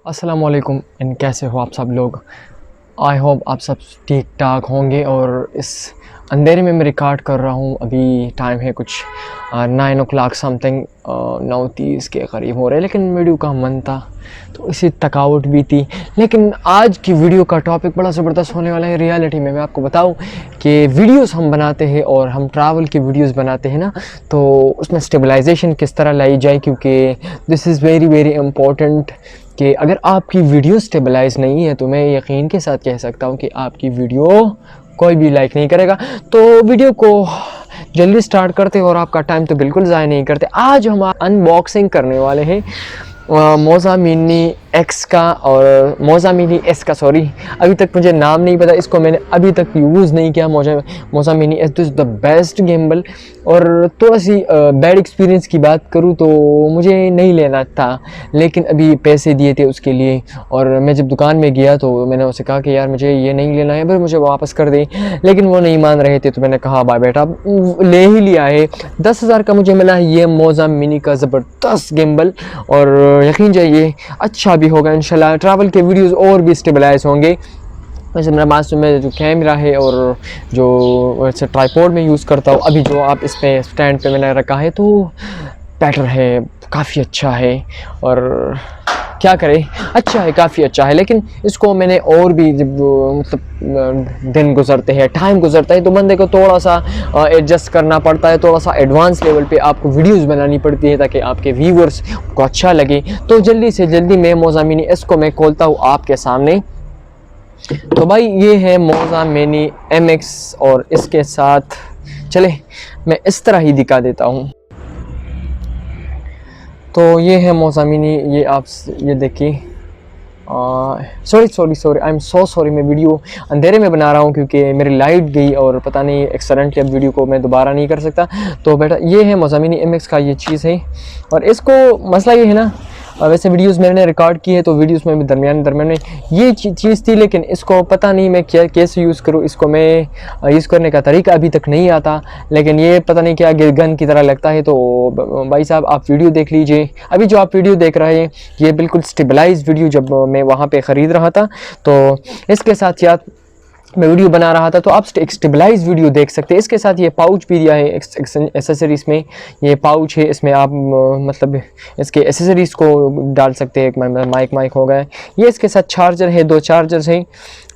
अस्सलाम वालेकुम एंड कैसे हो आप सब लोग। आई होप आप सब ठीक ठाक होंगे। और इस अंधेरे में मैं रिकॉर्ड कर रहा हूँ। अभी टाइम है कुछ 9 o'clock समथिंग, 9:30 के करीब हो रहे हैं। लेकिन वीडियो का मन था तो इसी थकावट भी थी। लेकिन आज की वीडियो का टॉपिक बड़ा ज़बरदस्त होने वाला है। रियलिटी में मैं आपको बताऊं कि वीडियोस हम बनाते हैं और हम ट्रैवल की वीडियोस बनाते हैं ना, तो उसमें स्टेबलाइजेशन किस तरह लाई जाए, क्योंकि this is very very important. कि अगर आपकी वीडियो स्टेबलाइज नहीं है तो मैं यकीन के साथ कह सकता हूँ कि आपकी वीडियो कोई भी लाइक नहीं करेगा। तो वीडियो को जल्दी स्टार्ट करते और आपका टाइम तो बिल्कुल ज़ाया नहीं करते। आज हम अनबॉक्सिंग करने वाले हैं मोज़ा मिनी एक्स का और मोज़ा मिनी एस का। सॉरी, अभी तक मुझे नाम नहीं पता, इसको मैंने अभी तक यूज़ नहीं किया। Moza mini S this the best gimbal. और थोड़ा सी बैड एक्सपीरियंस की बात करूँ तो मुझे नहीं लेना था, लेकिन अभी पैसे दिए थे उसके लिए। और मैं जब दुकान में गया तो मैंने उसे कहा कि यार मुझे ये नहीं लेना है, फिर मुझे वापस कर दे। लेकिन वो नहीं मान रहे थे, तो मैंने कहा भाई बेटा ले ही लिया है। 10,000 का मुझे मिला है ये मोज़ा मिनी का ज़बरदस्त गिम्बल। और यकीन जाइए अच्छा भी होगा इंशाल्लाह। ट्रैवल के वीडियोस और भी स्टेबलाइज होंगे। वैसे मेरा पास में जो कैमरा है और जो वैसे ट्राइपॉड में यूज़ करता हूँ, अभी जो आप इस पे स्टैंड पे मैंने रखा है तो बेटर है, काफ़ी अच्छा है। और क्या करें, अच्छा है, काफ़ी अच्छा है। लेकिन इसको मैंने और भी जब मतलब दिन गुजरते हैं, टाइम गुजरता है, तो बंदे को थोड़ा सा एडजस्ट करना पड़ता है। थोड़ा सा एडवांस लेवल पे आपको वीडियोस बनानी पड़ती है ताकि आपके व्यूवर्स को अच्छा लगे। तो जल्दी से जल्दी मैं मोज़ा मिनी इसको मैं खोलता हूँ आपके सामने। तो भाई ये है मोज़ा मिनी MX और इसके साथ चले मैं इस तरह ही दिखा देता हूँ। तो ये है मोज़ा मिनी, ये आप ये देखिए। Sorry I am so sorry. मैं वीडियो अंधेरे में बना रहा हूँ क्योंकि मेरी लाइट गई और पता नहीं एक्सीडेंटली अब वीडियो को मैं दोबारा नहीं कर सकता। तो बेटा ये है मोज़ा मिनी MX का ये चीज़ है। और इसको मसला ये है ना, वैसे वीडियोस मैंने रिकॉर्ड की है तो वीडियोस में भी दरमियान में ये चीज़ थी, लेकिन इसको पता नहीं मैं कैसे यूज़ करूँ। इसको मैं यूज़ करने का तरीका अभी तक नहीं आता, लेकिन ये पता नहीं क्या गन की तरह लगता है। तो भाई साहब आप वीडियो देख लीजिए। अभी जो आप वीडियो देख रहे हैं ये बिल्कुल स्टेबलाइज वीडियो जब मैं वहाँ पर ख़रीद रहा था, तो इसके साथ याद मैं वीडियो बना रहा था, तो आप एक स्टेबलाइज वीडियो देख सकते हैं। इसके साथ ये पाउच भी दिया है एसेसरीज़ में। ये पाउच है, इसमें आप मतलब इसके एसेसरीज़ को डाल सकते हैं। एक माइक हो गया, ये इसके साथ चार्जर है, 2 चार्जर्स हैं।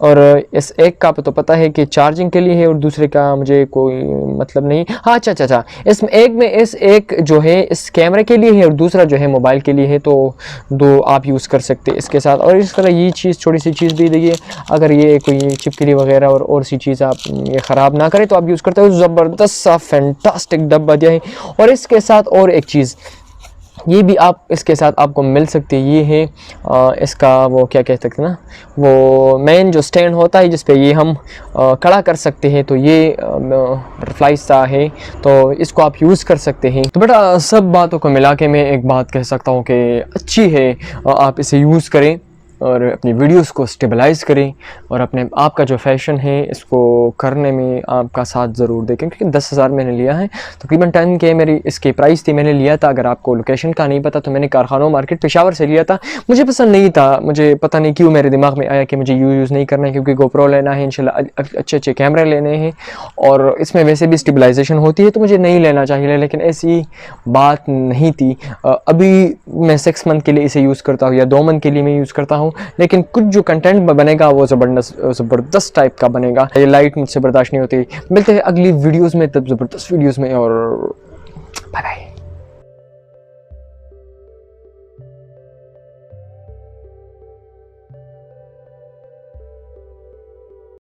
और इस एक का तो पता है कि चार्जिंग के लिए है और दूसरे का मुझे कोई मतलब नहीं। हाँ अच्छा, इसमें एक जो है इस कैमरे के लिए है और दूसरा जो है मोबाइल के लिए है। तो 2 आप यूज़ कर सकते हैं इसके साथ। और इस तरह ये चीज़ छोटी सी चीज़ भी देखिए, अगर ये कोई चिपकली वगैरह और सी चीज़ आप ये ख़राब ना करें तो आप यूज़ करते हो। ज़बरदस्त सा फैंटास्टिक डब्बा दिया है। और इसके साथ और एक चीज़ ये भी आप इसके साथ आपको मिल सकती है, ये है इसका वो क्या कह सकते हैं ना, वो मेन जो स्टैंड होता है जिस पे ये हम खड़ा कर सकते हैं। तो ये बटरफ्लाई सा है, तो इसको आप यूज़ कर सकते हैं। तो बेटा सब बातों को मिला के मैं एक बात कह सकता हूँ कि अच्छी है, आप इसे यूज़ करें और अपनी वीडियोस को स्टेबलाइज़ करें और अपने आपका जो फैशन है इसको करने में आपका साथ ज़रूर दें। क्योंकि 10,000 मैंने लिया है, तकरीबन 10K मेरी इसकी प्राइस थी। मैंने लिया था, अगर आपको लोकेशन का नहीं पता तो मैंने कारखानों मार्केट पेशावर से लिया था। मुझे पसंद नहीं था, मुझे पता नहीं क्यों मेरे दिमाग में आया कि मुझे यूज़ नहीं करना है, क्योंकि GoPro लेना है इंशाल्लाह, अच्छे कैमरे लेने हैं और इसमें वैसे भी स्टेबलाइजेशन होती है, तो मुझे नहीं लेना चाहिए। लेकिन ऐसी बात नहीं थी। अभी मैं 6 मंथ के लिए इसे यूज़ करता हूँ या 2 मंथ के लिए मैं यूज़ करता हूँ। लेकिन कुछ जो कंटेंट बनेगा वो ज़बरदस्त टाइप का बनेगा। ये लाइट मुझसे बर्दाश्त नहीं होती। मिलते हैं अगली वीडियोस में, तब ज़बरदस्त वीडियोस में, और बाय बाय।